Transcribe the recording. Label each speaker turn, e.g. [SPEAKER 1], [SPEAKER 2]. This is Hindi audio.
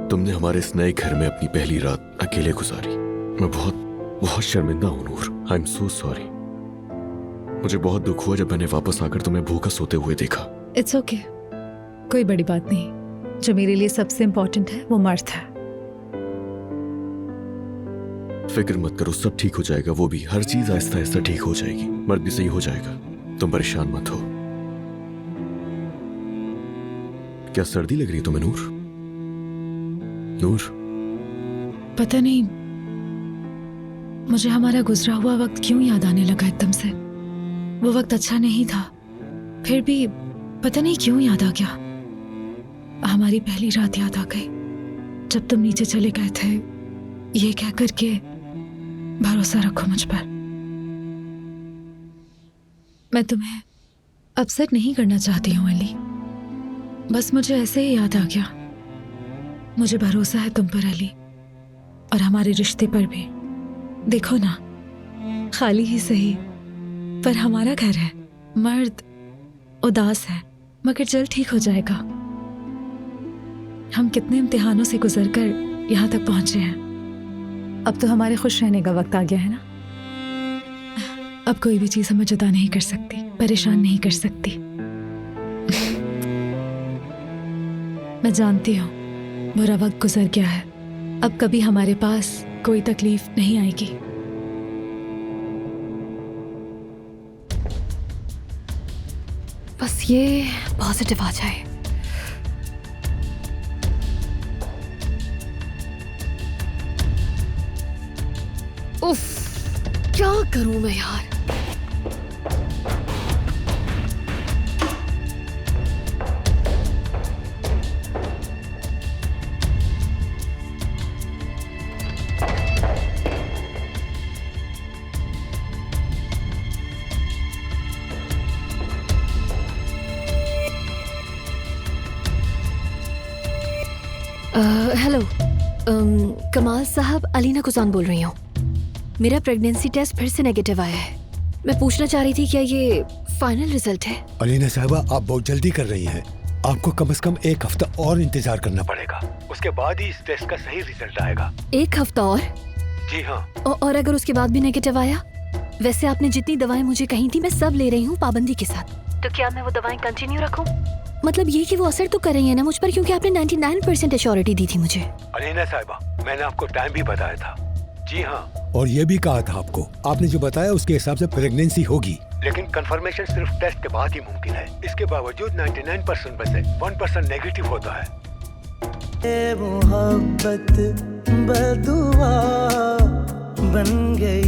[SPEAKER 1] तुमने हमारे इस नए घर में अपनी पहली रात अकेले गुजारी। मैं बहुत बहुत शर्मिंदा हूं नूर। I am so sorry. मुझे बहुत दुख हुआ जब मैंने वापस आकर तुम्हें भूखा सोते हुए देखा।
[SPEAKER 2] इट्स ओके, कोई बड़ी बात नहीं। जो मेरे लिए सबसे इम्पोर्टेंट है वो मर्थ है।
[SPEAKER 1] फिक्र मत करो, सब ठीक हो जाएगा। वो भी हर चीज आहिस्ता आहिस्ता ठीक हो जाएगी। मर्द भी सही हो जाएगा, तुम परेशान मत हो। क्या सर्दी लग रही है तुम्हें नूर? नूर,
[SPEAKER 2] पता नहीं मुझे हमारा गुजरा हुआ वक्त क्यों याद आने लगा एकदम से। वो वक्त अच्छा नहीं था, फिर भी पता नहीं क्यों याद आ गया। हमारी पहली रात याद आ गई जब तुम नीचे चले गए थे ये कह करके भरोसा रखो मुझ पर। मैं तुम्हें अपसेट नहीं करना चाहती हूँ अली, बस मुझे ऐसे ही याद आ गया। मुझे भरोसा है तुम पर अली, और हमारे रिश्ते पर भी। देखो ना, खाली ही सही पर हमारा घर है। मर्द उदास है मगर जल्द ठीक हो जाएगा। हम कितने इम्तिहानों से गुजरकर यहाँ तक पहुंचे हैं। अब तो हमारे खुश रहने का वक्त आ गया है ना। अब कोई भी चीज हमें जुदा नहीं कर सकती, परेशान नहीं कर सकती। मैं जानती हूँ बुरा वक्त गुजर गया है, अब कभी हमारे पास कोई तकलीफ नहीं आएगी।
[SPEAKER 3] बस ये पॉजिटिव आ जाए। उफ, क्या करूं मैं यार। हेलो, कमाल साहब, अलीना कुजान बोल रही हूँ। मेरा प्रेगनेंसी टेस्ट फिर से नेगेटिव आया है। मैं पूछना चाह रही थी क्या ये फाइनल रिजल्ट है?
[SPEAKER 4] अलीना साहबा, आप बहुत जल्दी कर रही हैं। आपको कम से कम 1 हफ्ता और इंतजार करना पड़ेगा, उसके बाद ही इस टेस्ट का सही रिजल्ट आएगा।
[SPEAKER 3] 1 हफ्ता और?
[SPEAKER 4] जी हाँ।
[SPEAKER 3] और अगर उसके बाद भी नेगेटिव आया? वैसे आपने जितनी दवाएं मुझे कही थी मैं सब ले रही हूँ पाबंदी के साथ, तो क्या मैं वो दवाएं कंटिन्यू रखूँ? मतलब ये कि वो असर तो कर रही है ना मुझ पर, क्योंकि आपने 99% एश्योरिटी दी थी मुझे।
[SPEAKER 4] अलीना साहिबा, मैंने आपको टाइम भी बताया था। जी हाँ, और ये भी कहा था आपको, आपने जो बताया उसके हिसाब से प्रेगनेंसी होगी, लेकिन कंफर्मेशन सिर्फ टेस्ट के बाद ही मुमकिन है। इसके बावजूद 99% में से 1% नेगेटिव होता है।
[SPEAKER 5] मोहब्बत बदुआ बन गई।